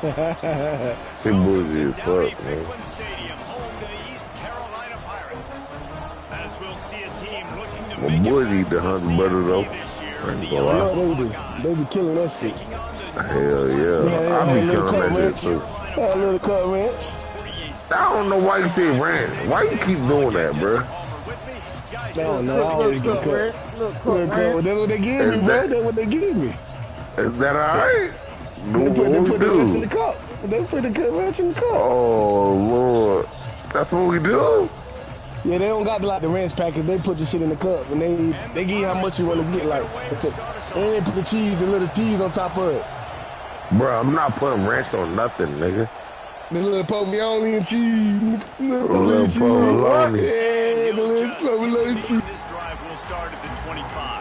bougie. He bougie as fuck, man. My boys eat the honey butter though. I ain't gonna lie. They do. They be killing that shit. Hell yeah. I be killing that shit too. A little cut wrench. I don't know why you say ranch. Why you keep doing that, bro? I don't know. I always get cut. Little cut. That's what they give me, bro. That's what they give me. Is that alright? They put the wrench in the cup. They put the cut wrench in the cup. Oh, Lord. That's what we do? Yeah, they don't got the ranch package. They put the shit in the cup, and they give you how much you want to get. Like, that's it. And they put the little cheese on top of it. Bro, I'm not putting ranch on nothing, nigga. The little provolone and cheese. Little provolone. Yeah, the little provolone cheese. This drive will start at the 25.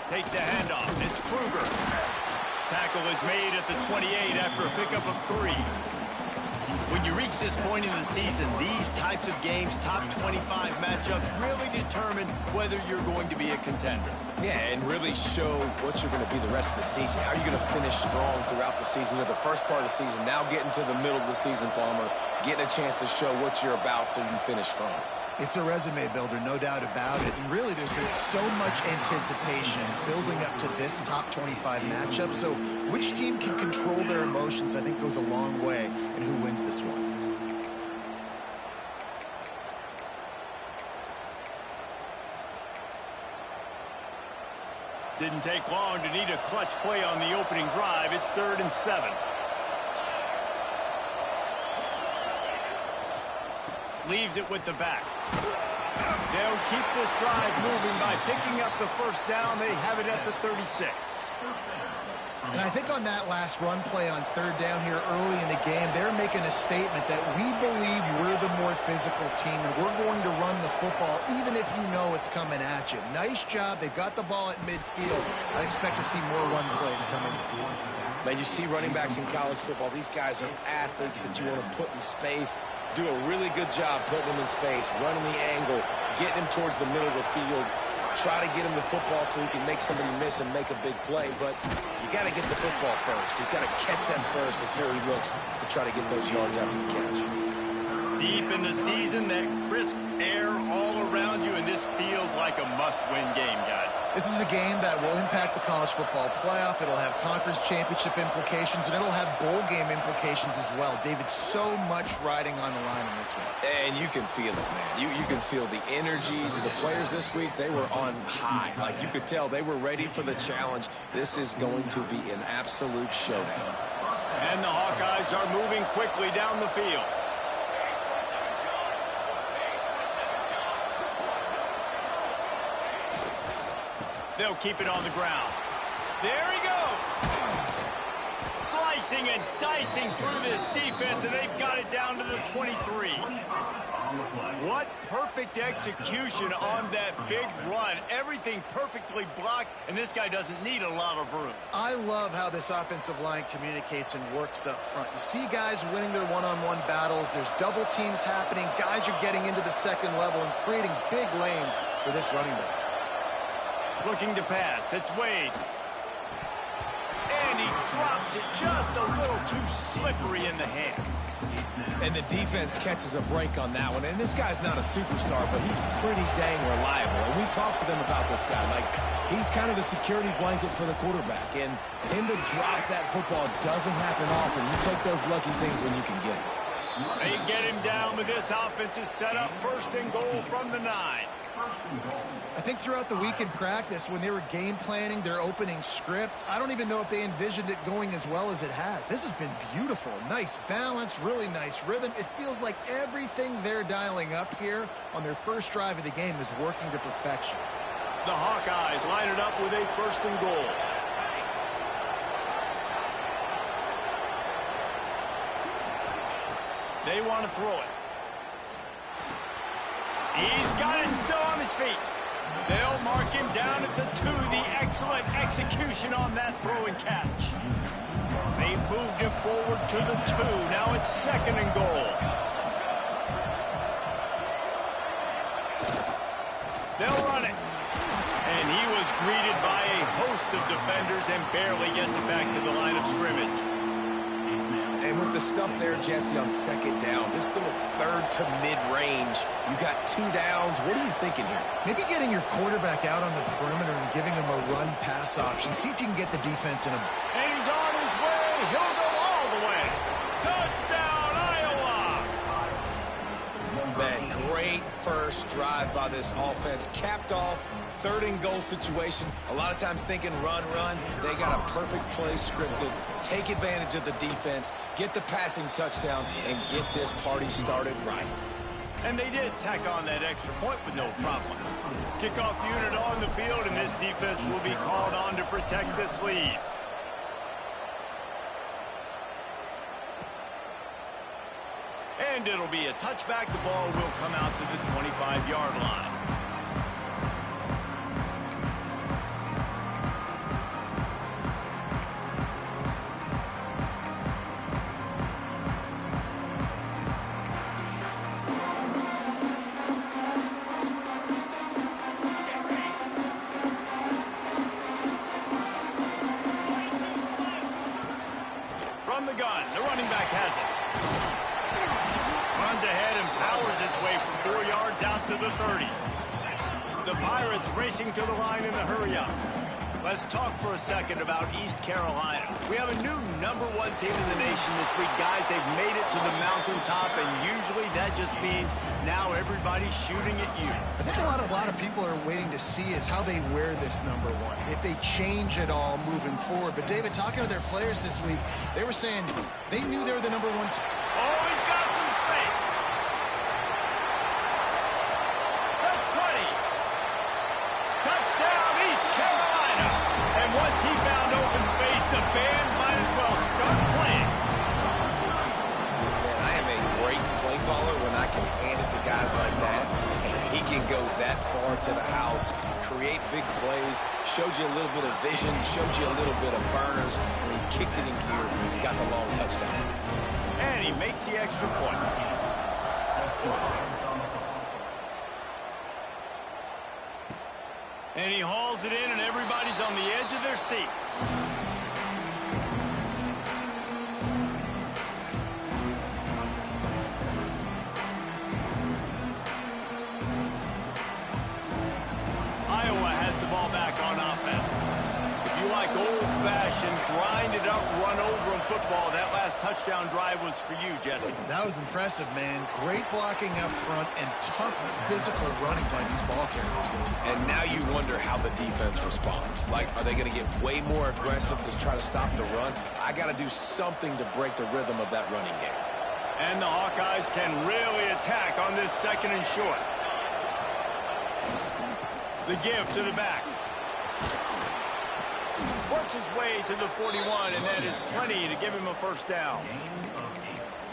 Takes a handoff. It's Kruger. Tackle is made at the 28 after a pickup of 3. When you reach this point in the season, these types of games, top 25 matchups, really determine whether you're going to be a contender. Yeah, and really show what you're going to be the rest of the season. How are you going to finish strong throughout the season? You know, the first part of the season, now getting to the middle of the season, Palmer, getting a chance to show what you're about so you can finish strong. It's a resume builder, no doubt about it. And really, there's been so much anticipation building up to this top 25 matchup. So which team can control their emotions, I think, goes a long way in who wins this one. Didn't take long to need a clutch play on the opening drive. It's 3rd and 7. Leaves it with the back. They'll keep this drive moving by picking up the first down. They have it at the 36. And I think on that last run play on 3rd down here early in the game, they're making a statement that we believe we're the more physical team and we're going to run the football even if you know it's coming at you. Nice job. They've got the ball at midfield. I expect to see more run plays coming. Man, you see running backs in college football, these guys are athletes that you want to put in space, do a really good job putting them in space, running the angle, getting him towards the middle of the field, try to get him the football so he can make somebody miss and make a big play, but you got to get the football first. He's got to catch that first before he looks to try to get those yards after the catch. Deep in the season, that crisp air all around you, and this feels like a must-win game, guys. This is a game that will impact the college football playoff. It'll have conference championship implications, and it'll have bowl game implications as well. David, so much riding on the line in this one. And you can feel it, man. You can feel the energy. The players this week, they were on high. Like, you could tell they were ready for the challenge. This is going to be an absolute showdown. And the Hawkeyes are moving quickly down the field. They'll keep it on the ground. There he goes. Slicing and dicing through this defense, and they've got it down to the 23. What perfect execution on that big run. Everything perfectly blocked, and this guy doesn't need a lot of room. I love how this offensive line communicates and works up front. You see guys winning their one-on-one battles. There's double teams happening. Guys are getting into the second level and creating big lanes for this running back. Looking to pass. It's Wade. And he drops it just a little too slippery in the hands. And the defense catches a break on that one. And this guy's not a superstar, but he's pretty dang reliable. And we talked to them about this guy. Like, he's kind of the security blanket for the quarterback. And him to drop that football doesn't happen often. You take those lucky things when you can get it. They get him down, but this offense is set up 1st and goal from the 9. I think throughout the week in practice, when they were game planning their opening script, I don't even know if they envisioned it going as well as it has. This has been beautiful. Nice balance, really nice rhythm. It feels like everything they're dialing up here on their first drive of the game is working to perfection. The Hawkeyes line it up with a 1st and goal. They want to throw it. He's got it and still on his feet. They'll mark him down at the 2. The excellent execution on that throw and catch. They've moved him forward to the 2. Now it's 2nd and goal. They'll run it. And he was greeted by a host of defenders and barely gets it back to the line of scrimmage. And with the stuff there, Jesse, on 2nd down, this little 3rd to mid-range, you got 2 downs. What are you thinking here? Maybe getting your quarterback out on the perimeter and giving him a run-pass option. See if you can get the defense in him. And he's on his way. He'll go all the way. Touchdown, Iowa! Man, great first drive by this offense. Capped off, 3rd and goal situation. A lot of times thinking run. They got a perfect play scripted. Take advantage of the defense, get the passing touchdown, and get this party started right. And they did tack on that extra point with no problem. Kickoff unit on the field, and this defense will be called on to protect this lead. And it'll be a touchback. The ball will come out to the 25-yard line. From the gun, the running back has it. Runs ahead and powers his way from 4 yards out to the 30. The Pirates racing to the line in a hurry-up. Let's talk for a second about East Carolina. We have a new #1 team in the nation this week. Guys, they've made it to the mountaintop, and usually that just means now everybody's shooting at you. I think a lot of people are waiting to see is how they wear this #1, if they change it all moving forward. But, David, talking to their players this week, they were saying they knew they were the #1 team. Oh, he's got some space. The 20. Touchdown, East Carolina. And once he found open space, the band might as well start playing. Man, I am a great play caller when I can hand it to guys like that. And he can go that far to the house, create big plays, showed you a little bit of vision, showed you a little bit of burners. When he kicked it in gear, he got the long touchdown. And he makes the extra point. And he hauls it in, and everybody's on the edge of their seats. Iowa has the ball back on offense. If you like old-fashioned, grind-it-up, run-over-'em football, that last touchdown drive was for you, Jesse. That was impressive, man. Great blocking up front and tough physical running by these ball carriers. And now you wonder how the defense responds. Like, are they going to get way more aggressive to try to stop the run? I got to do something to break the rhythm of that running game. And the Hawkeyes can really attack on this 2nd and short. The give to the back. Works his way to the 41, and that is plenty to give him a first down.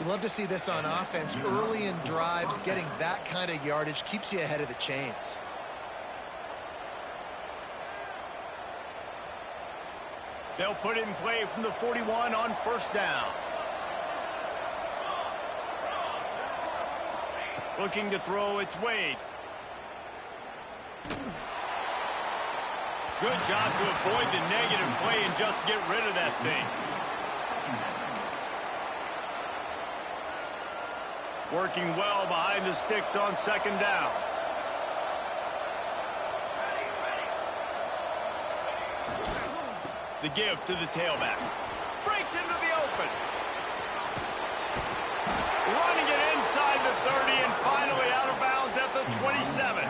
You love to see this on offense. Early in drives, getting that kind of yardage keeps you ahead of the chains. They'll put it in play from the 41 on first down. Looking to throw, it's Wade. Good job to avoid the negative play and just get rid of that thing. Working well behind the sticks on 2nd down. The give to the tailback. Breaks into the open. Running it inside the 30 and finally out of bounds at the 27.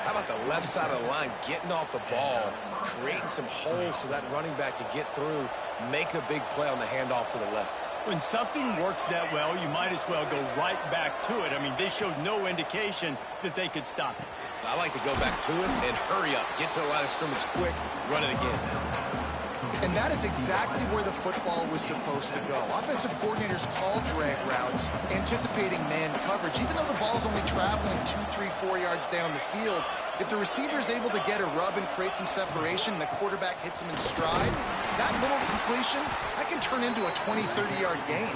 How about the left side of the line, getting off the ball, creating some holes for that running back to get through, make a big play on the handoff to the left. When something works that well, you might as well go right back to it. I mean, they showed no indication that they could stop it. I like to go back to it and hurry up. Get to the line of scrimmage quick, run it again. And that is exactly where the football was supposed to go. Offensive coordinators call drag routes, anticipating man coverage. Even though the ball's only traveling 2, 3, 4 yards down the field, if the receiver is able to get a rub and create some separation and the quarterback hits him in stride, that little completion, that can turn into a 20, 30-yard gain.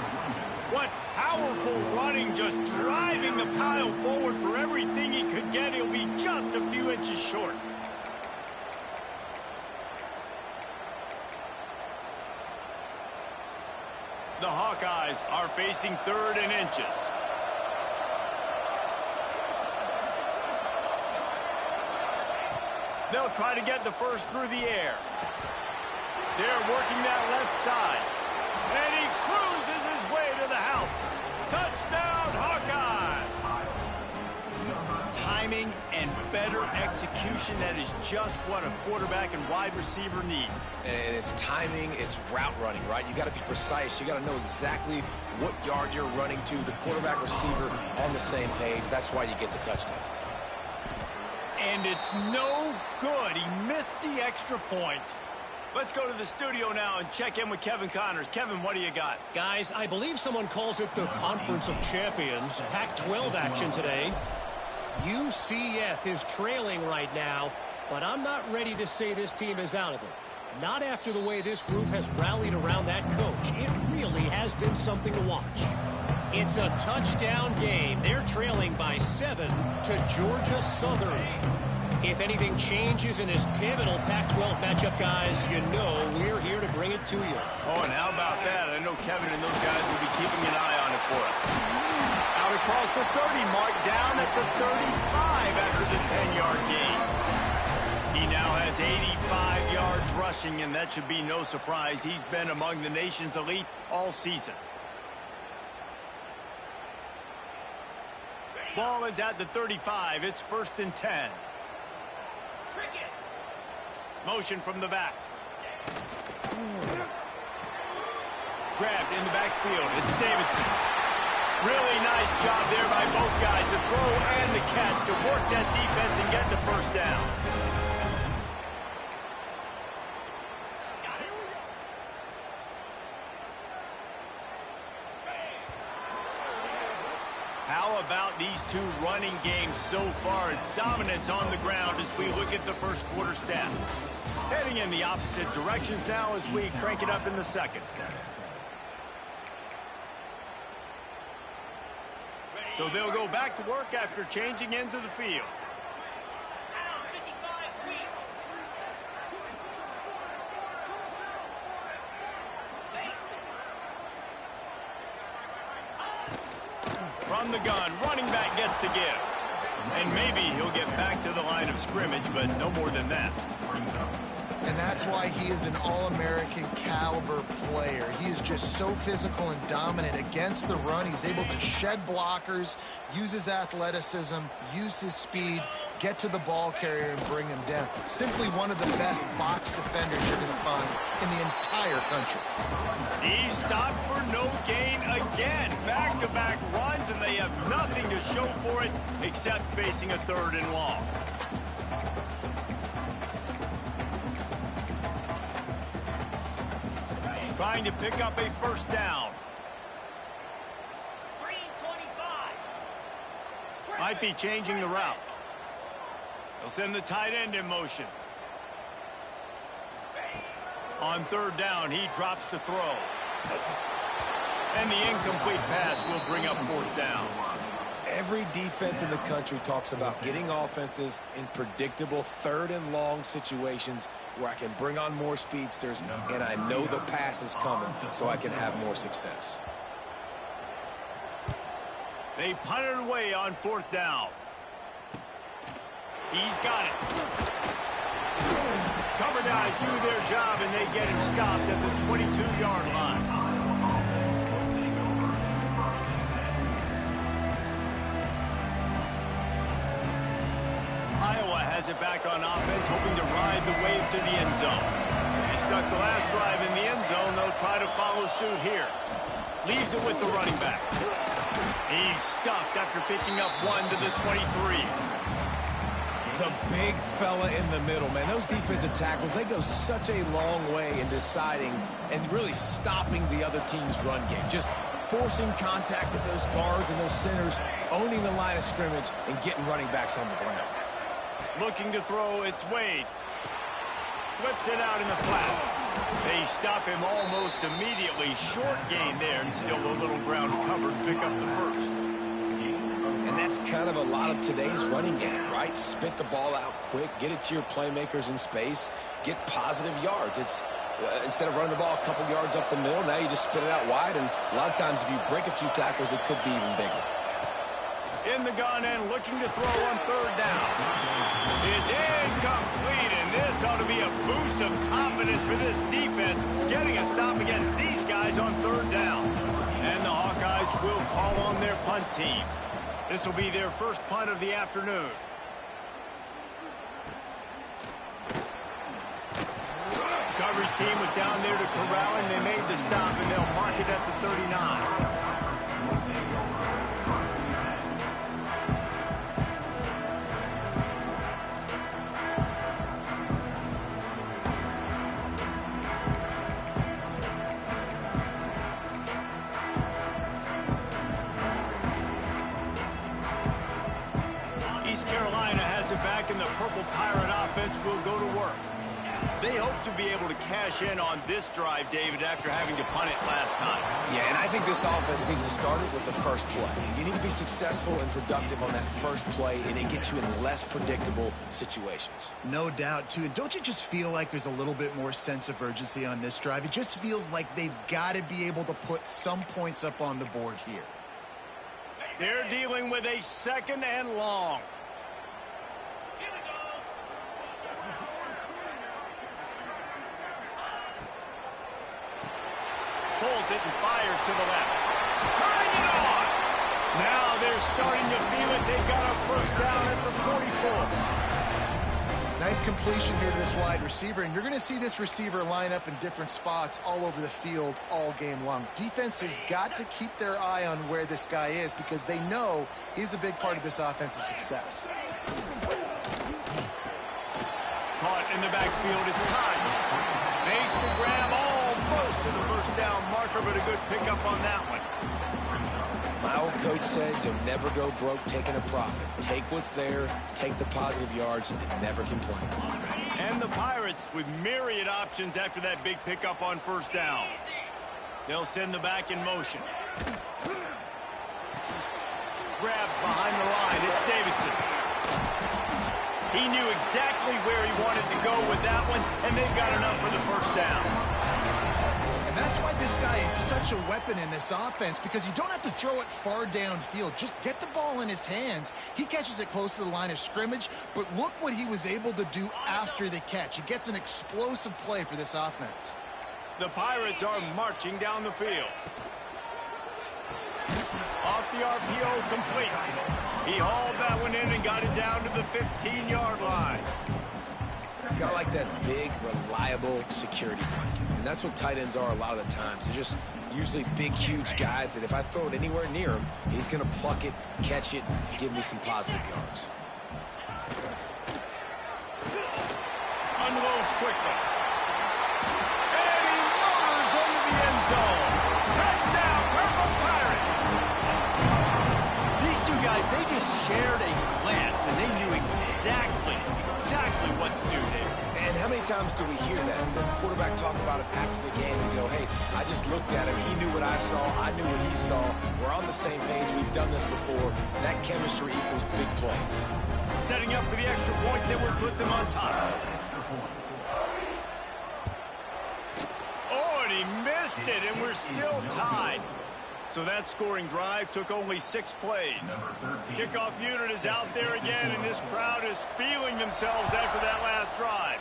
What powerful running, just driving the pile forward for everything he could get. He'll be just a few inches short. The Hawkeyes are facing 3rd and inches. They'll try to get the first through the air. They're working that left side. And he cruises his way to the house. Touchdown, Hawkeyes! Timing and better execution, that is just what a quarterback and wide receiver need. And it's timing, it's route running, right? You got to be precise. You got to know exactly what yard you're running to. The quarterback receiver on the same page. That's why you get the touchdown. And it's no good. He missed the extra point. Let's go to the studio now and check in with Kevin Connors. Kevin, what do you got? Guys, I believe someone calls it the Conference of Champions. Pac-12 action today. UCF is trailing right now, but I'm not ready to say this team is out of it. Not after the way this group has rallied around that coach. It really has been something to watch. It's a touchdown game. They're trailing by 7 to Georgia Southern. If anything changes in this pivotal Pac-12 matchup, guys, you know we're here to bring it to you. Oh, and how about that? I know Kevin and those guys will be keeping an eye on it for us. Out across the 30 mark, down at the 35 after the 10-yard gain. He now has 85 yards rushing, and that should be no surprise. He's been among the nation's elite all season. Ball is at the 35. It's 1st and 10. Motion from the back. Grabbed in the backfield. It's Davidson. Really nice job there by both guys to throw and the catch to work that defense and get the first down. How about these two running games so far? Dominance on the ground as we look at the first quarter stats. Heading in the opposite directions now as we crank it up in the second. So they'll go back to work after changing into the field. From the gun, running back gets to give. And maybe he'll get back to the line of scrimmage, but no more than that. And that's why he is an All-American caliber player. He is just so physical and dominant against the run. He's able to shed blockers, use his athleticism, use his speed, get to the ball carrier and bring him down. Simply one of the best box defenders you're going to find in the entire country. He stopped for no gain again. Back-to-back runs, and they have nothing to show for it except facing a 3rd and long. Trying to pick up a first down. Might be changing the route. They'll send the tight end in motion. On 3rd down, he drops to throw. And the incomplete pass will bring up 4th down. Every defense in the country talks about getting offenses in predictable 3rd and long situations where I can bring on more speedsters and I know the pass is coming so I can have more success. They punt it away on 4th down. He's got it. Cover guys do their job and they get him stopped at the 22-yard line. Iowa has it back on offense, hoping to ride the wave to the end zone. They stuck the last drive in the end zone. They'll try to follow suit here. Leaves it with the running back. He's stuffed after picking up 1 to the 23. The big fella in the middle, man. Those defensive tackles, they go such a long way in deciding and really stopping the other team's run game. Just forcing contact with those guards and those centers, owning the line of scrimmage, and getting running backs on the ground. Looking to throw, it's Wade. Flips it out in the flat. They stop him almost immediately. Short gain there, and still a little ground covered. Pick up the first. And that's kind of a lot of today's running game, right? Spit the ball out quick, get it to your playmakers in space, get positive yards. It's instead of running the ball a couple yards up the middle, now you just spit it out wide, and a lot of times if you break a few tackles, it could be even bigger. In the gun and looking to throw on third down. It's incomplete, and this ought to be a boost of confidence for this defense, getting a stop against these guys on third down. And the Hawkeyes will call on their punt team. This will be their first punt of the afternoon. Coverage team was down there to corral him. They made the stop, and they'll mark it at the 39. East Carolina has it back, and the Purple Pirate offense will go to work. They hope to be able to cash in on this drive, David, after having to punt it last time. Yeah, and I think this offense needs to start it with the first play. You need to be successful and productive on that first play, and it gets you in less predictable situations. No doubt, too. And don't you just feel like there's a little bit more sense of urgency on this drive? It just feels like they've got to be able to put some points up on the board here. They're dealing with a second and long. Pulls it and fires to the left. Turning it on. Now they're starting to feel it. They've got a first down at the 44. Nice completion here to this wide receiver, and you're going to see this receiver line up in different spots all over the field all game long. Defense has got to keep their eye on where this guy is because they know he's a big part of this offense's success. Caught in the backfield. It's time. Makes the grab almost to the first down marker, but a good pickup on that one. My old coach said you'll never go broke taking a profit. Take what's there, take the positive yards, and never complain. And the Pirates with myriad options after that big pickup on first down. They'll send the back in motion. Grab behind the line. It's Davidson. He knew exactly where he wanted to go with that one, and they've got enough for the first down. And that's why this guy is such a weapon in this offense, because you don't have to throw it far downfield. Just get the ball in his hands. He catches it close to the line of scrimmage, but look what he was able to do after the catch. He gets an explosive play for this offense. The Pirates are marching down the field. Off the RPO, complete. He hauled that one in and got it down to the 15-yard line. Got like that big, reliable security blanket. And that's what tight ends are a lot of the times. They're just usually big, huge guys that if I throw it anywhere near him, he's going to pluck it, catch it, and give me some positive yards. Unloads quickly. And he motors into the end zone. Touchdown, Purple Pirates. These two guys, they just shared a glance, and they knew exactly what to do there. And how many times do we hear that? The quarterback talk about it after the game and go, hey, I just looked at him. He knew what I saw. I knew what he saw. We're on the same page. We've done this before. That chemistry equals big plays. Setting up for the extra point that would put them on top. Oh, and he missed it, and we're still tied. So that scoring drive took only 6 plays. Kickoff unit is out there again, and this crowd is feeling themselves after that last drive.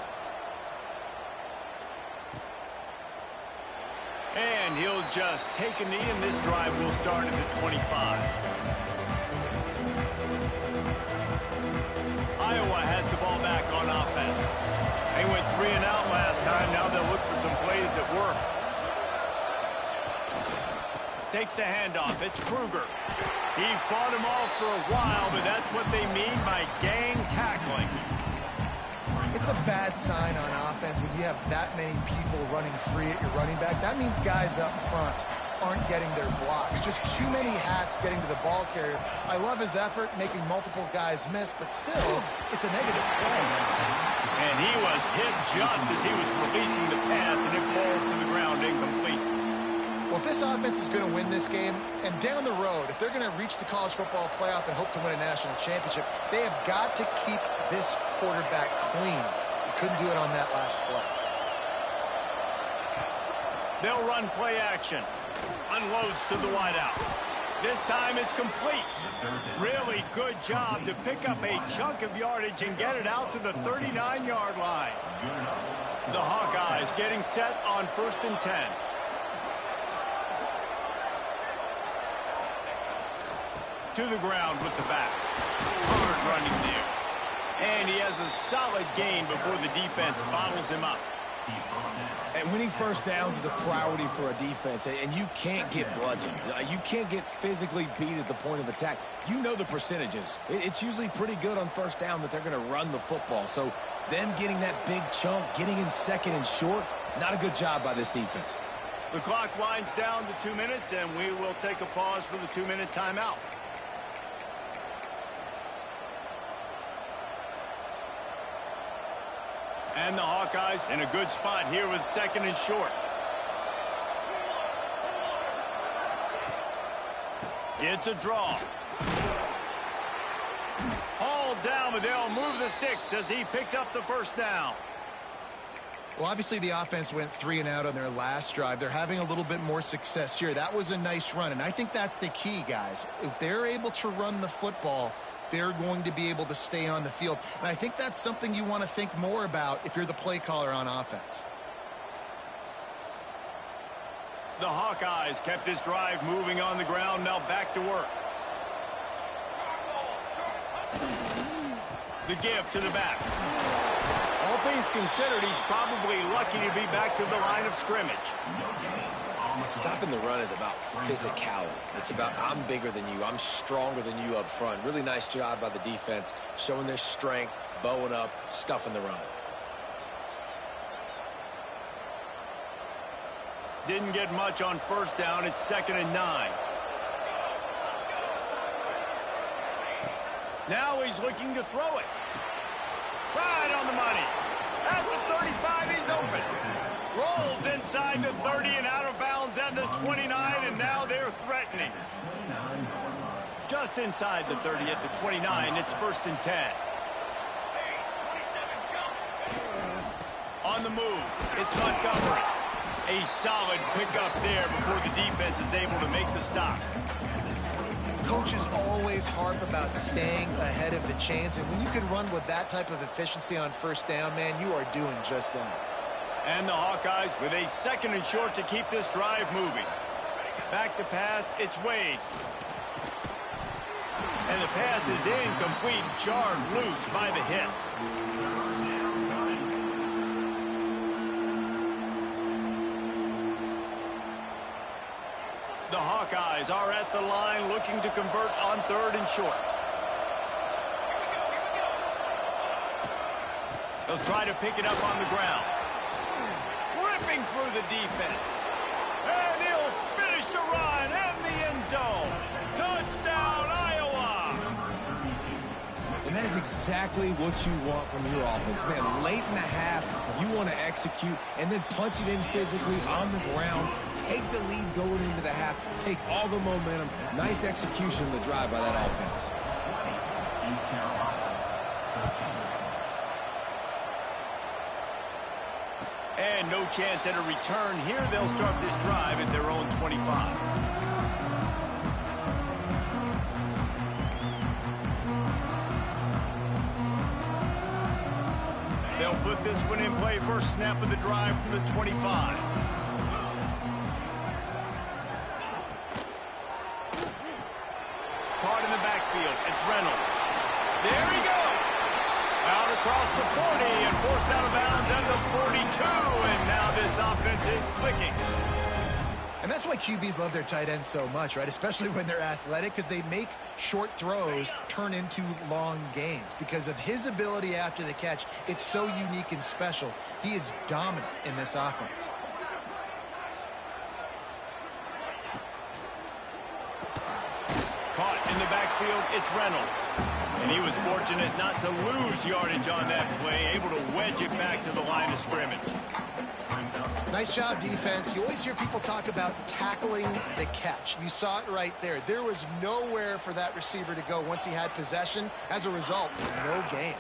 And he'll just take a knee, and this drive will start at the 25. Iowa has the ball back on offense. They went 3 and out last time. Now they'll look for some plays that work. Takes the handoff. It's Kruger. He fought him off for a while, but that's what they mean by gang tackling. It's a bad sign on offense when you have that many people running free at your running back. That means guys up front aren't getting their blocks. Just too many hats getting to the ball carrier. I love his effort, making multiple guys miss, but still, it's a negative play. And he was hit just as he was releasing the pass, and it falls to the ground incomplete. Well, if this offense is going to win this game, and down the road, if they're going to reach the college football playoff and hope to win a national championship, they have got to keep this quarterback clean. He couldn't do it on that last play. They'll run play action. Unloads to the wideout. This time it's complete. Really good job to pick up a chunk of yardage and get it out to the 39-yard line. The Hawkeyes getting set on 1st and 10. To the ground with the back. Hard running there. And he has a solid gain before the defense bottles him up. And winning first downs is a priority for a defense, and you can't get bludgeoned. You can't get physically beat at the point of attack. You know the percentages. It's usually pretty good on first down that they're going to run the football. So them getting that big chunk, getting in second and short, not a good job by this defense. The clock winds down to 2 minutes, and we will take a pause for the 2-minute timeout. And the Hawkeyes in a good spot here with 2nd and short. It's a draw. Hauled down, but they'll move the sticks as he picks up the first down. Well, obviously the offense went 3 and out on their last drive. They're having a little bit more success here. That was a nice run, and I think that's the key, guys. If they're able to run the football, they're going to be able to stay on the field. And I think that's something you want to think more about if you're the play caller on offense. The Hawkeyes kept this drive moving on the ground. Now back to work. The give to the back. All things considered, he's probably lucky to be back to the line of scrimmage. Stopping the run is about physicality. It's about I'm bigger than you. I'm stronger than you up front. Really nice job by the defense, showing their strength, bowing up, stuffing the run. Didn't get much on first down. It's 2nd and 9. Now he's looking to throw it. Right on the money. At the 35, he's open. Rolls inside the 30 and out of bounds at the 29, and now they're threatening. Just inside the 30 at the 29, it's 1st and 10. On the move, it's Montgomery. A solid pickup there before the defense is able to make the stop. Coaches always harp about staying ahead of the chains, and when you can run with that type of efficiency on first down, man, you are doing just that. And the Hawkeyes with a 2nd and short to keep this drive moving. Back to pass, it's Wade. And the pass is incomplete, jarred loose by the hit. The Hawkeyes are at the line looking to convert on 3rd and short. They'll try to pick it up on the ground. Ripping through the defense. And he'll finish the run and the end zone. Touchdown, Iowa! And that is exactly what you want from your offense. Man, late in the half, you want to execute and then punch it in physically on the ground. Take the lead going into the half. Take all the momentum. Nice execution of the drive by that offense. And no chance at a return here. They'll start this drive at their own 25. They'll put this one in play. First snap of the drive from the 25. Caught in the backfield. It's Reynolds. There he goes. Out across the 40 and forced out of bounds at the 42. And now this offense is clicking. And that's why QBs love their tight ends so much, right? Especially when they're athletic, because they make short throws turn into long gains. Because of his ability after the catch, it's so unique and special. He is dominant in this offense. Caught in the backfield, it's Reynolds. And he was fortunate not to lose yardage on that play, able to wedge it back to the line of scrimmage. Nice job, defense. You always hear people talk about tackling the catch. You saw it right there. There was nowhere for that receiver to go once he had possession. As a result, no gain.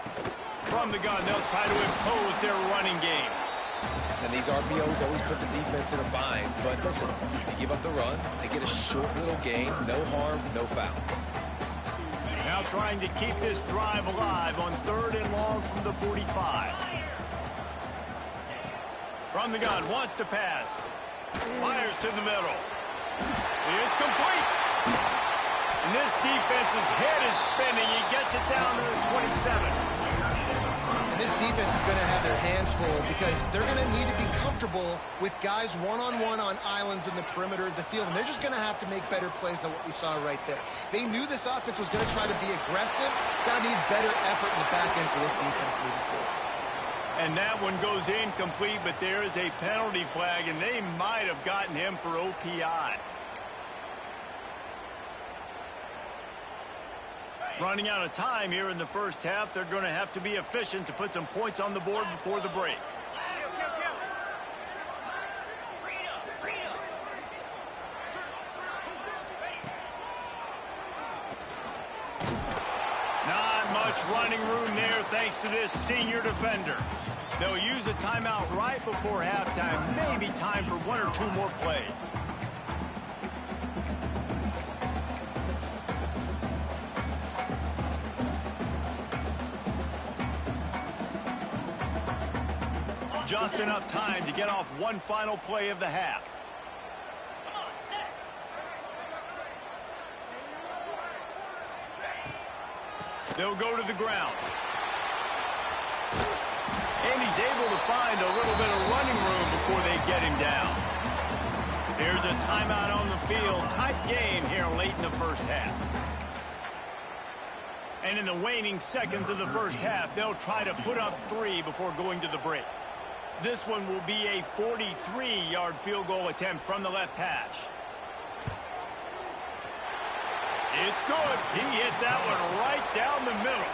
From the gun, they'll try to impose their running game. And these RPOs always put the defense in a bind. But listen, they give up the run. They get a short little gain. No harm, no foul. Now trying to keep this drive alive on 3rd and long from the 45. From the gun, wants to pass. Fires to the middle. It's complete. And this defense's head is spinning. He gets it down to the 27. And this defense is going to have their hands full because they're going to need to be comfortable with guys one-on-one on islands in the perimeter of the field. And they're just going to have to make better plays than what we saw right there. They knew this offense was going to try to be aggressive. Going to need better effort in the back end for this defense moving forward. And that one goes incomplete, but there is a penalty flag, and they might have gotten him for OPI. Running out of time here in the first half, they're going to have to be efficient to put some points on the board before the break. Not much running room there thanks to this senior defender. They'll use a timeout right before halftime. Maybe time for 1 or 2 more plays. Just enough time to get off one final play of the half. They'll go to the ground. And he's able to find a little bit of running room before they get him down. Here's a timeout on the field. Tight game here late in the first half. And in the waning seconds of the first half, they'll try to put up 3 before going to the break. This one will be a 43-yard field goal attempt from the left hash. It's good. He hit that one right down the middle.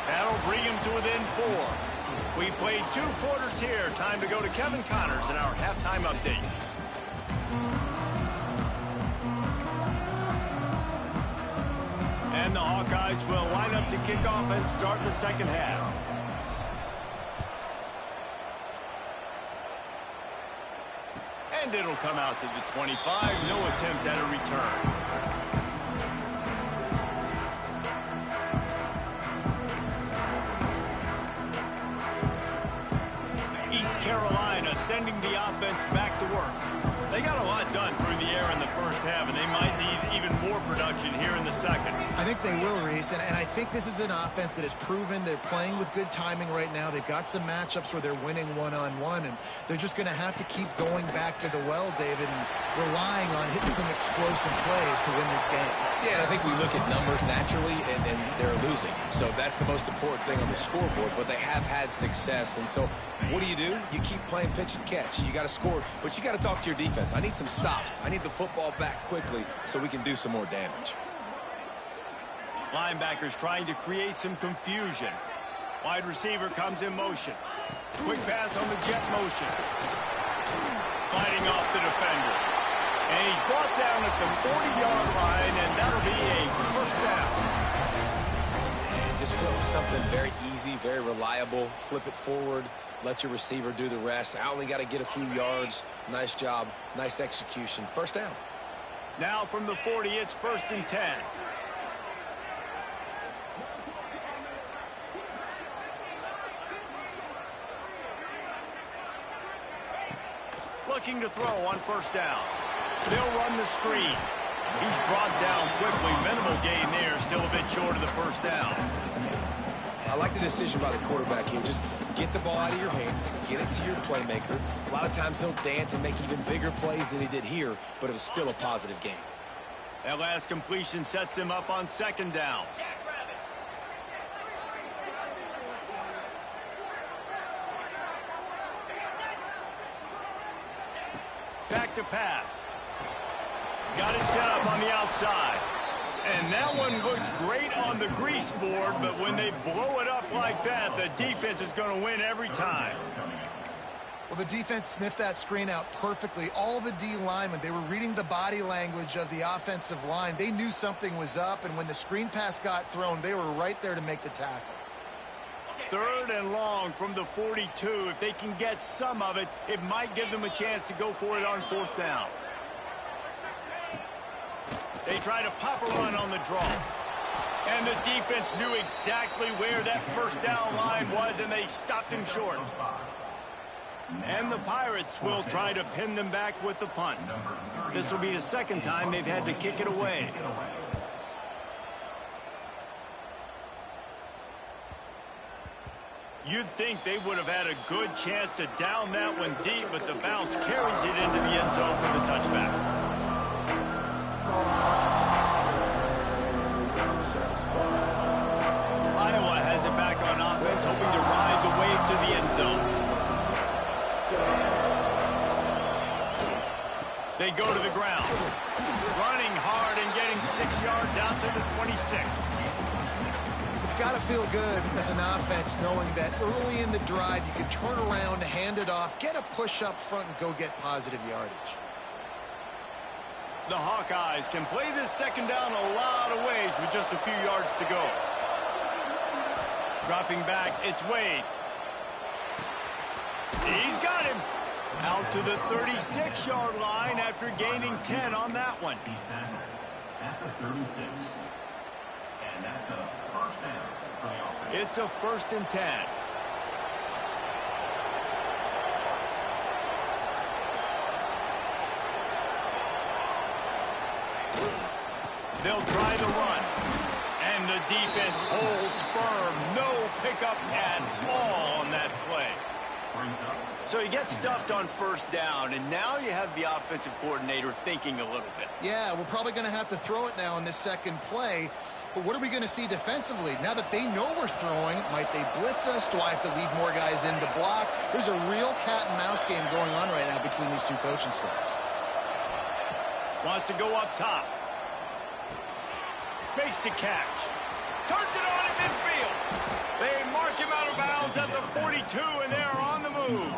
That'll bring him to within 4. We played 2 quarters here. Time to go to Kevin Connors in our halftime update. And the Hawkeyes will line up to kick off and start the second half. And it'll come out to the 25. No attempt at a return. Carolina sending the offense back to work. They got a lot done through the air in the first half, and they might need even more production here in the second. I think they will, Reese, and I think this is an offense that has proven they're playing with good timing right now. They've got some matchups where they're winning one-on-one, and they're just going to have to keep going back to the well, David, and relying on hitting some explosive plays to win this game. Yeah, and I think we look at numbers naturally, and they're losing. So that's the most important thing on the scoreboard, but they have had success. And so what do? You keep playing pitch and catch. You got to score, but you got to talk to your defense. I need some stops. I need the football back quickly so we can do some more damage. Linebackers trying to create some confusion. Wide receiver comes in motion. Quick pass on the jet motion. Fighting off the defender. And he's brought down at the 40-yard line, and that'll be a first down. And just something very easy, very reliable. Flip it forward. Let your receiver do the rest. I only got to get a few yards. Nice job. Nice execution. First down. Now from the 40, it's 1st and 10. Looking to throw on 1st down. They'll run the screen. He's brought down quickly. Minimal gain there. Still a bit short of the 1st down. I like the decision by the quarterback here. Just get the ball out of your hands, get it to your playmaker. A lot of times he'll dance and make even bigger plays than he did here, but it was still a positive game. That last completion sets him up on second down. Back to pass. Got it set up on the outside. And that one looked great on the grease board, but when they blow it up like that, the defense is going to win every time. Well, the defense sniffed that screen out perfectly. All the D linemen, they were reading the body language of the offensive line. They knew something was up, and when the screen pass got thrown, they were right there to make the tackle. 3rd and long from the 42. If they can get some of it, it might give them a chance to go for it on 4th down. They try to pop a run on the draw. And the defense knew exactly where that 1st down line was, and they stopped him short. And the Pirates will try to pin them back with the punt. This will be the 2nd time they've had to kick it away. You'd think they would have had a good chance to down that one deep, but the bounce carries it into the end zone for the touchback. Iowa has it back on offense, hoping to ride the wave to the end zone. They go to the ground. Running hard and getting 6 yards out to the 26. It's got to feel good as an offense knowing that early in the drive you can turn around, hand it off, get a push up front, and go get positive yardage. The Hawkeyes can play this 2nd down a lot of ways with just a few yards to go. Dropping back, it's Wade. He's got him. Out to the 36-yard line after gaining 10 on that one. At the 36. And that's a 1st down for the offense. It's a 1st and 10. They'll try the run. And the defense holds firm. No pickup at all on that play. So you get stuffed on 1st down, and now you have the offensive coordinator thinking a little bit. Yeah, we're probably going to have to throw it now in this 2nd play. But what are we going to see defensively? Now that they know we're throwing, might they blitz us? Do I have to leave more guys in to block? There's a real cat and mouse game going on right now between these two coaching staffs. Wants to go up top. Makes the catch. Turns it on in midfield. They mark him out of bounds at the 42, and they're on the move.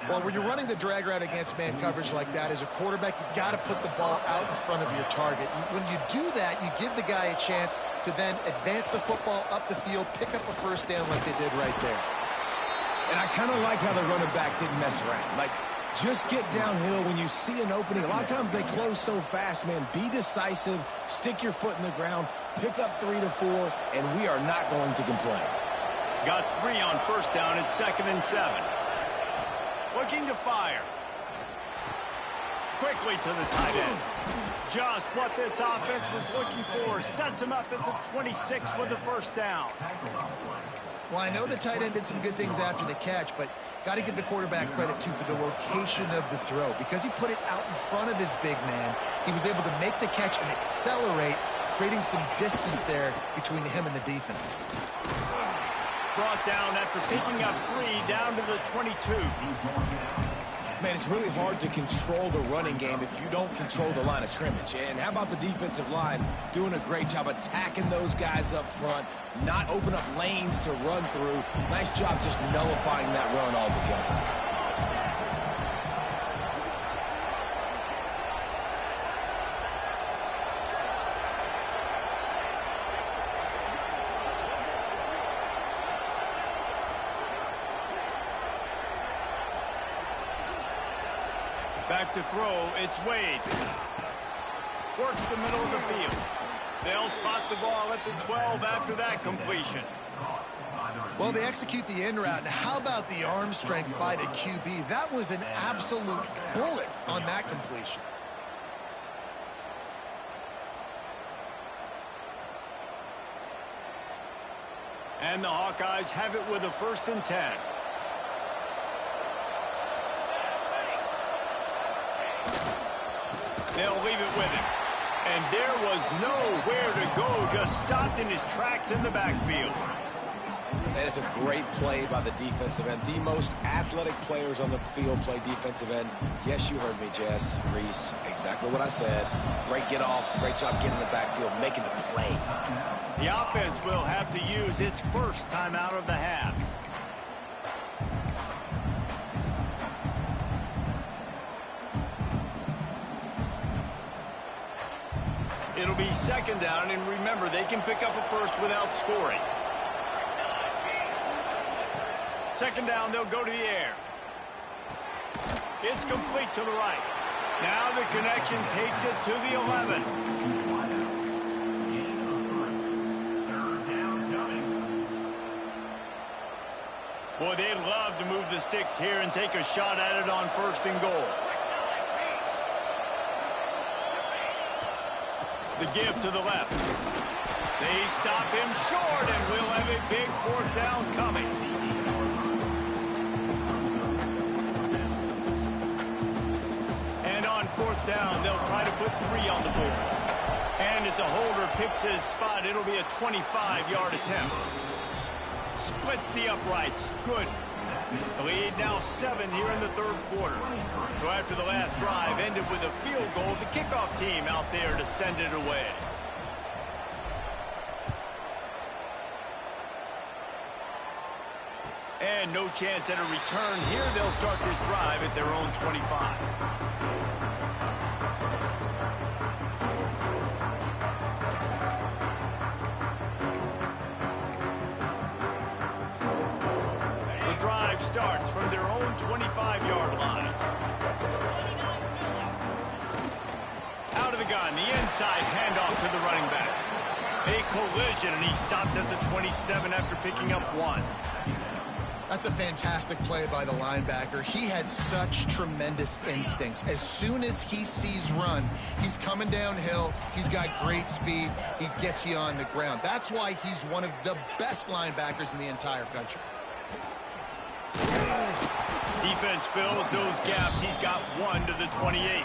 Well, when you're running the drag route against man coverage like that, as a quarterback, you got to put the ball out in front of your target. When you do that, you give the guy a chance to then advance the football up the field, pick up a 1st down like they did right there. And I kind of like how the running back didn't mess around. Like, just get downhill when you see an opening. A lot of times they close so fast, man. Be decisive, stick your foot in the ground, pick up 3 to 4, and we are not going to complain. Got 3 on 1st down at 2nd and 7. Looking to fire. Quickly to the tight end. Just what this offense was looking for. Sets him up at the 26 with the 1st down. Well, I know the tight end did some good things after the catch, but got to give the quarterback credit, too, for the location of the throw. Because he put it out in front of his big man, he was able to make the catch and accelerate, creating some distance there between him and the defense. Brought down after picking up 3 down to the 22. Man, it's really hard to control the running game if you don't control the line of scrimmage. And how about the defensive line doing a great job attacking those guys up front, not open up lanes to run through. Nice job just nullifying that run altogether. Back to throw, it's Wade. Works the middle of the field. They'll spot the ball at the 12 after that completion. Well, they execute the in route. Now, how about the arm strength by the QB? That was an absolute bullet on that completion. And the Hawkeyes have it with a 1st and 10. They'll leave it with him. And there was nowhere to go, just stopped in his tracks in the backfield. And it's a great play by the defensive end. The most athletic players on the field play defensive end. Yes, you heard me, Jess, Reese. Exactly what I said. Great get off. Great job getting in the backfield, making the play. The offense will have to use its first timeout of the half. It'll be 2nd down, and remember, they can pick up a first without scoring. 2nd down, they'll go to the air. It's complete to the right. Now the connection takes it to the 11. Boy, they'd love to move the sticks here and take a shot at it on 1st and goal. The give to the left. They stop him short, and we'll have a big 4th down coming. And on 4th down, they'll try to put 3 on the board. And as a holder picks his spot, it'll be a 25-yard attempt. Splits the uprights. Good. The lead now 7 here in the 3rd quarter. So after the last drive ended with a field goal, the kickoff team out there to send it away. And no chance at a return here. They'll start this drive at their own 25. Starts from their own 25-yard line. Out of the gun, the inside handoff to the running back. A collision, and he stopped at the 27 after picking up 1. That's a fantastic play by the linebacker. He has such tremendous instincts. As soon as he sees run, he's coming downhill. He's got great speed. He gets you on the ground. That's why he's one of the best linebackers in the entire country. Defense fills those gaps. He's got 1 to the 28.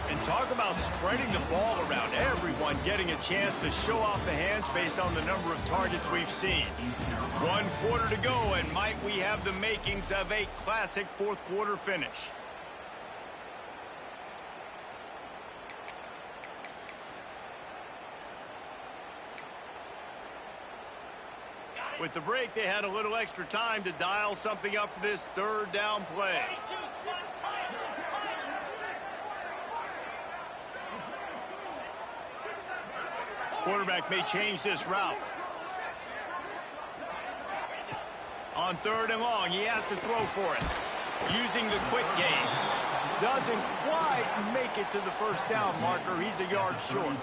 And talk about spreading the ball around. Everyone getting a chance to show off the hands based on the number of targets we've seen. 1 quarter to go, and might we have the makings of a classic 4th quarter finish. With the break, they had a little extra time to dial something up for this 3rd down play. Quarterback may change this route. On 3rd and long, he has to throw for it. Using the quick game. Doesn't quite make it to the 1st down marker. He's a yard short.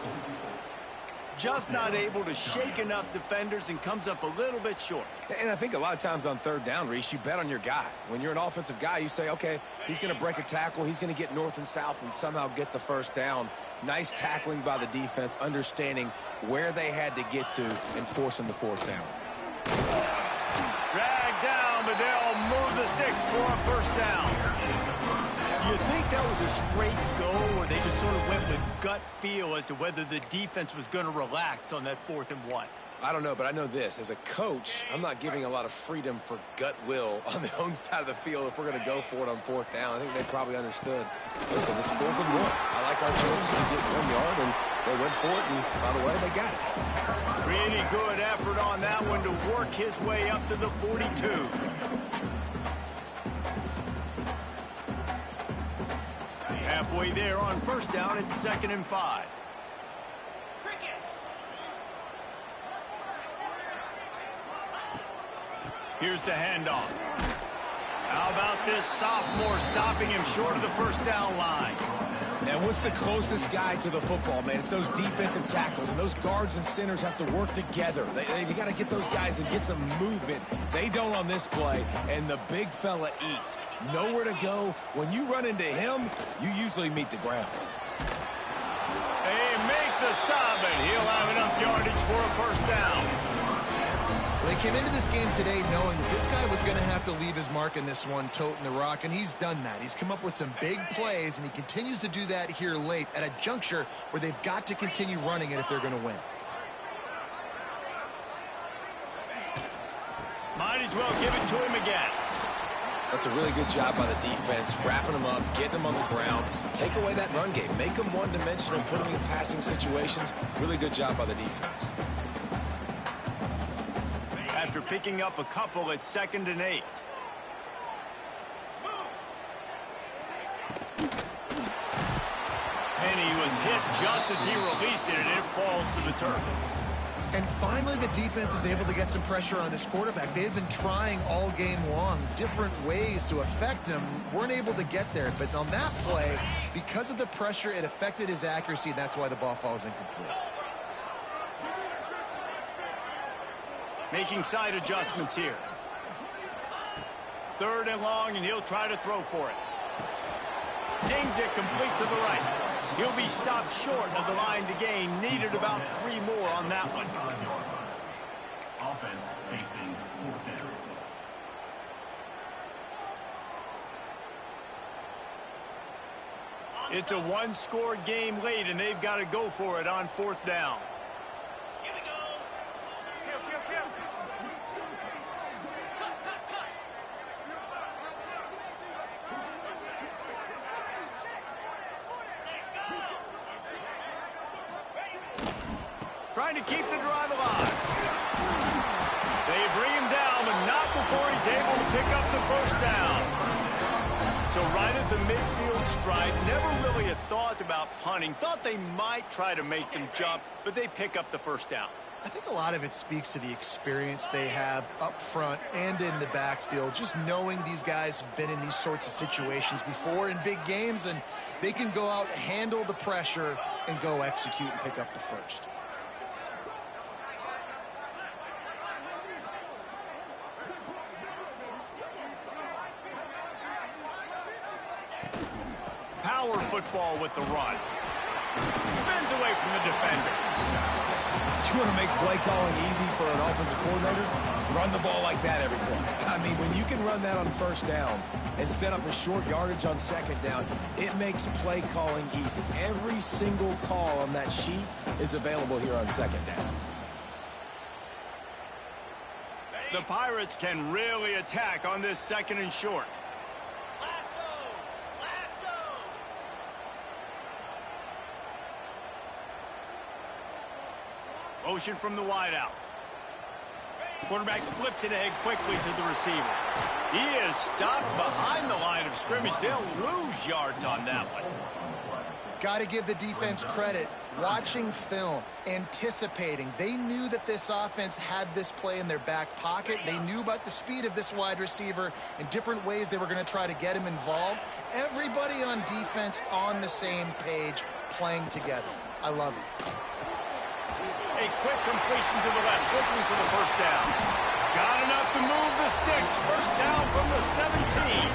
Just not able to shake enough defenders and comes up a little bit short. And I think a lot of times on 3rd down, Reese, you bet on your guy. When you're an offensive guy, you say, okay, he's going to break a tackle. He's going to get north and south and somehow get the 1st down. Nice tackling by the defense, understanding where they had to get to and forcing the 4th down. Dragged down, but they'll move the sticks for a 1st down. Do you think that was a straight go, or they just sort of went with gut feel as to whether the defense was going to relax on that 4th and 1? I don't know, but I know this. As a coach, I'm not giving a lot of freedom for gut will on their own side of the field if we're going to go for it on 4th down. I think they probably understood. Listen, it's 4th and 1. I like our chances to get 1 yard, and they went for it, and by the way, they got it. Really good effort on that one to work his way up to the 42. Halfway there on 1st down, it's 2nd and 5. Here's the handoff. How about this sophomore stopping him short of the 1st down line? And And what's the closest guy to the football, man? It's those defensive tackles, and those guards and centers have to work together. They got to get those guys and get some movement. They don't on this play, and the big fella eats. Nowhere to go. When you run into him, you usually meet the ground. They make the stop, and he'll have enough yardage for a first down. They came into this game today knowing that this guy was going to have to leave his mark in this one, toting the rock, and he's done that. He's come up with some big plays, and he continues to do that here late at a juncture where they've got to continue running it if they're going to win. Might as well give it to him again. That's a really good job by the defense, wrapping them up, getting them on the ground. Take away that run game. Make them one-dimensional, put them in passing situations. Really good job by the defense. After picking up a couple at 2nd and 8. And he was hit just as he released it, and it falls to the turf. And finally, the defense is able to get some pressure on this quarterback. They've been trying all game long different ways to affect him. Weren't able to get there. But on that play, because of the pressure, it affected his accuracy. And that's why the ball falls incomplete. Making side adjustments here. 3rd and long, and he'll try to throw for it. Zings it complete to the right. He'll be stopped short of the line to gain. Needed about 3 more on that one. Offense facing 4th down. It's a one-score game late, and they've got to go for it on 4th down. Trying to keep the drive alive. They bring him down, but not before he's able to pick up the first down. So right at the midfield stripe, never really a thought about punting. Thought they might try to make them jump, but they pick up the first down. I think a lot of it speaks to the experience they have up front and in the backfield. Just knowing these guys have been in these sorts of situations before in big games, and they can go out, handle the pressure, and go execute and pick up the first. Power football with the run. Spins away from the defender. You want to make play calling easy for an offensive coordinator? Run the ball like that every play. I mean, when you can run that on 1st down and set up a short yardage on 2nd down, it makes play calling easy. Every single call on that sheet is available here on 2nd down. The Pirates can really attack on this 2nd and short. Motion from the wideout. Quarterback flips it ahead quickly to the receiver. He is stopped behind the line of scrimmage. They'll lose yards on that one. Got to give the defense credit. Watching film, anticipating. They knew that this offense had this play in their back pocket. They knew about the speed of this wide receiver and different ways they were going to try to get him involved. Everybody on defense on the same page, playing together. I love it. A quick completion to the left, looking for the first down. Got enough to move the sticks. First down from the 17.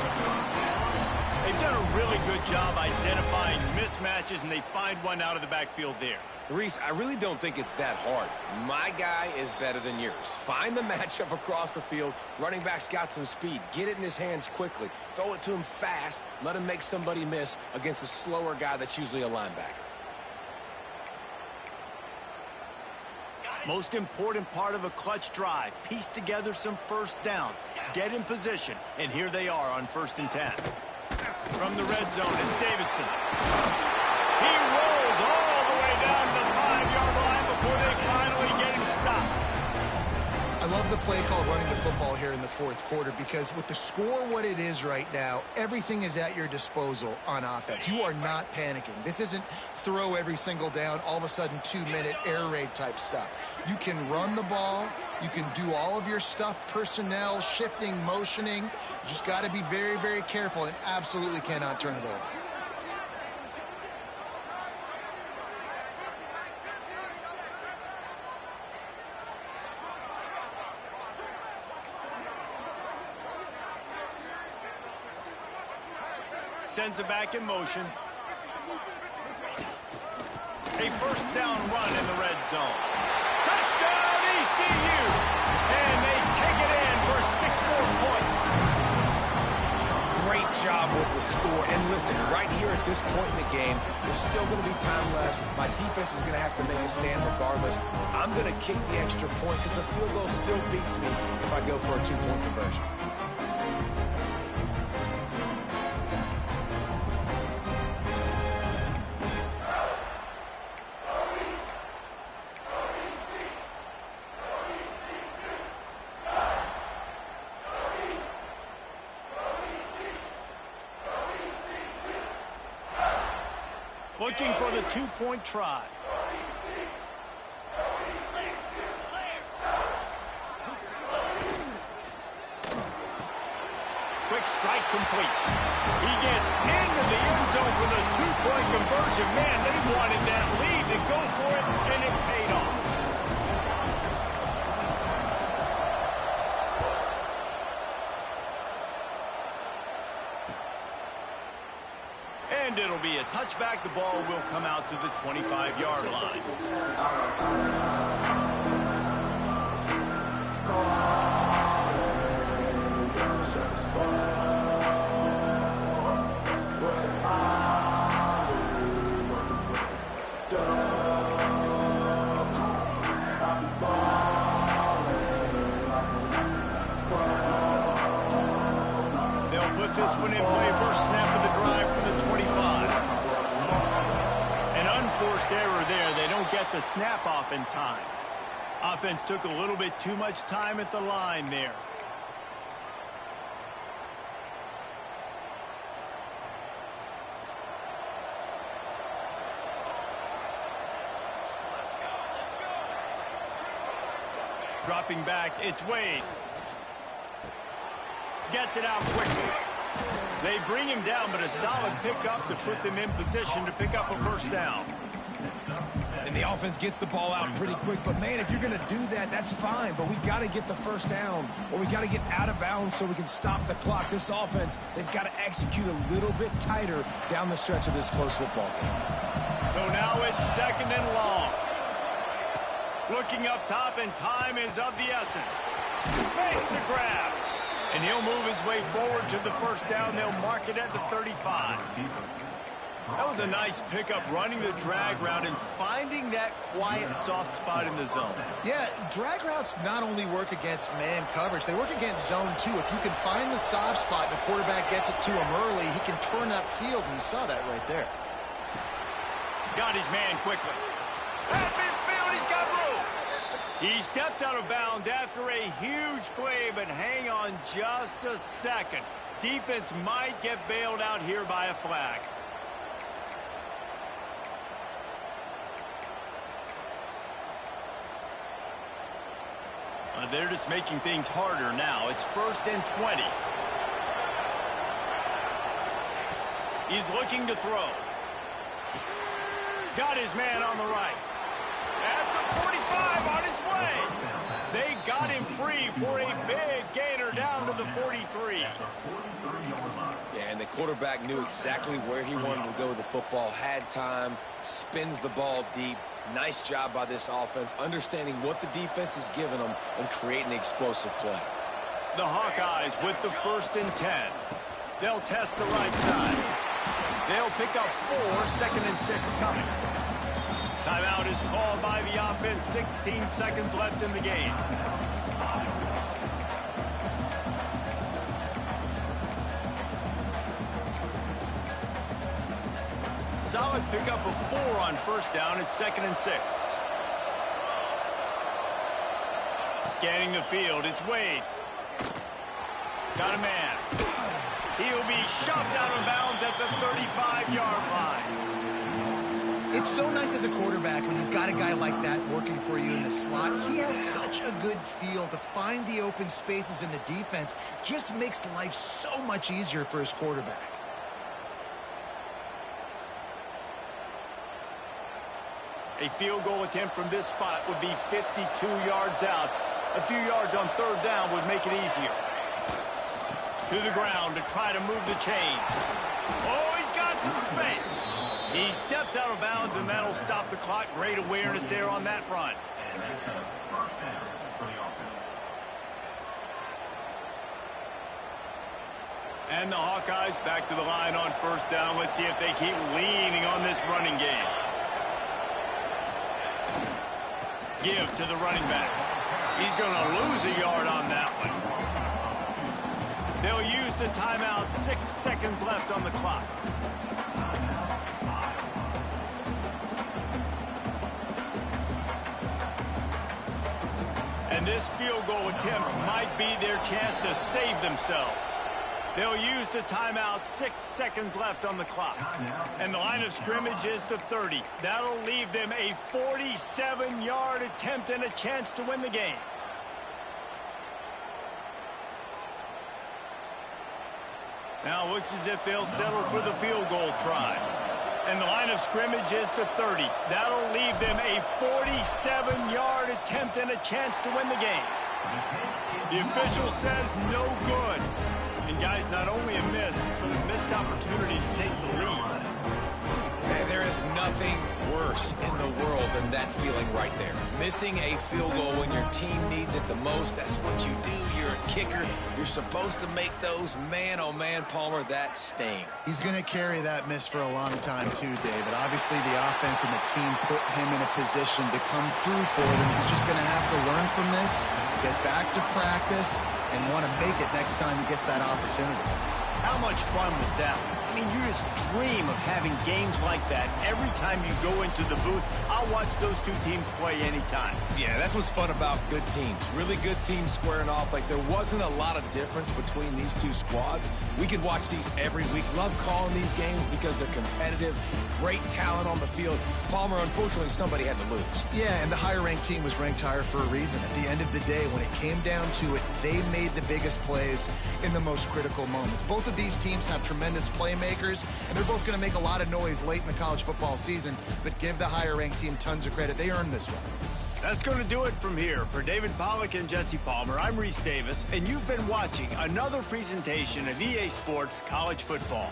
They've done a really good job identifying mismatches, and they find one out of the backfield there. Reese, I really don't think it's that hard. My guy is better than yours. Find the matchup across the field. Running back's got some speed. Get it in his hands quickly. Throw it to him fast. Let him make somebody miss against a slower guy that's usually a linebacker. Most important part of a clutch drive, piece together some first downs, get in position, and here they are on 1st and 10. From the red zone, it's Davidson. He rolls all the way down to the 5-yard line before they finally get him stopped. I love the play call running the football here in the 4th quarter, because with the score what it is right now, everything is at your disposal on offense. You are not panicking. This isn't throw every single down, all of a sudden 2-minute air raid type stuff. You can run the ball. You can do all of your stuff, personnel, shifting, motioning. You just got to be very, very careful and absolutely cannot turn it over. Sends it back in motion. A first down run in the red zone. Touchdown, ECU! And they take it in for 6 more points. Great job with the score. And listen, right here at this point in the game, there's still going to be time left. My defense is going to have to make a stand regardless. I'm going to kick the extra point because the field goal still beats me if I go for a 2-point conversion. Looking for the 2-point try. Quick strike complete. He gets into the end zone for the 2-point conversion. Man, they wanted that lead to go for it, and it paid off. And it'll be a touchback. The ball will come out to the 25-yard line. They'll put this one in play. First snap of the drive from the 25. An unforced error there. They don't get the snap off in time. Offense took a little bit too much time at the line there. Dropping back, it's Wade. Gets it out quickly. They bring him down, but a solid pickup to put them in position to pick up a first down. And the offense gets the ball out pretty quick. But, man, if you're going to do that, that's fine. But we got to get the first down, or we got to get out of bounds so we can stop the clock. This offense, they've got to execute a little bit tighter down the stretch of this close football game. So now it's second and long. Looking up top, and time is of the essence. Makes the grab. And he'll move his way forward to the first down. They'll mark it at the 35. That was a nice pickup, running the drag route and finding that quiet, soft spot in the zone. Yeah, drag routes not only work against man coverage, they work against zone too. If you can find the soft spot and the quarterback gets it to him early, he can turn that field, and you saw that right there. Got his man quickly. At midfield, he's got room. He steps out of bounds after a huge play, but hang on just a second. Defense might get bailed out here by a flag. They're just making things harder now. It's 1st and 20. He's looking to throw. Got his man on the right. At the 45, on his way. They got him free for a big gainer down to the 43. Yeah, and the quarterback knew exactly where he wanted to go with the football, had time, spins the ball deep. Nice job by this offense, understanding what the defense is giving them and creating an explosive play. The Hawkeyes with the 1st and 10. They'll test the right side. They'll pick up 4, 2nd and 6 coming. Timeout is called by the offense. 16 seconds left in the game. Solid pickup of 4 on first down. It's 2nd and 6. Scanning the field, it's Wade. Got a man. He'll be shoved out of bounds at the 35-yard line. It's so nice as a quarterback when you've got a guy like that working for you in the slot. He has such a good feel to find the open spaces in the defense. Just makes life so much easier for his quarterback. A field goal attempt from this spot would be 52 yards out. A few yards on 3rd down would make it easier. To the ground to try to move the chains. Oh, he's got some space. He stepped out of bounds, and that'll stop the clock. Great awareness there on that run. And that's a first down for the offense. And the Hawkeyes back to the line on first down. Let's see if they keep leaning on this running game. Give to the running back. He's going to lose a yard on that one. They'll use the timeout. 6 seconds left on the clock. And this field goal attempt might be their chance to save themselves. They'll use the timeout. 6 seconds left on the clock. And the line of scrimmage is the 30. That'll leave them a 47-yard attempt and a chance to win the game. Now it looks as if they'll settle for the field goal try. And the line of scrimmage is the 30. That'll leave them a 47-yard attempt and a chance to win the game. The official says no good. And guys, not only a miss, but a missed opportunity to take the lead. Man, there is nothing worse in the world than that feeling right there. Missing a field goal when your team needs it the most, that's what you do. You're a kicker. You're supposed to make those. Man, oh man, Palmer, that sting. He's going to carry that miss for a long time too, David. Obviously, the offense and the team put him in a position to come through for them. He's just going to have to learn from this, get back to practice, and want to make it next time he gets that opportunity. How much fun was that? I mean, you just dream of having games like that every time you go into the booth. I'll watch those two teams play anytime. Yeah, that's what's fun about good teams. Really good teams squaring off. Like, there wasn't a lot of difference between these two squads. We could watch these every week. Love calling these games because they're competitive. Great talent on the field. Palmer, unfortunately, somebody had to lose. Yeah, and the higher-ranked team was ranked higher for a reason. At the end of the day, when it came down to it, they made the biggest plays in the most critical moments. Both of these teams have tremendous playmakers, and they're both going to make a lot of noise late in the college football season, but give the higher-ranked team tons of credit. They earned this one. That's going to do it from here. For David Pollack and Jesse Palmer, I'm Reese Davis, and you've been watching another presentation of EA Sports College Football.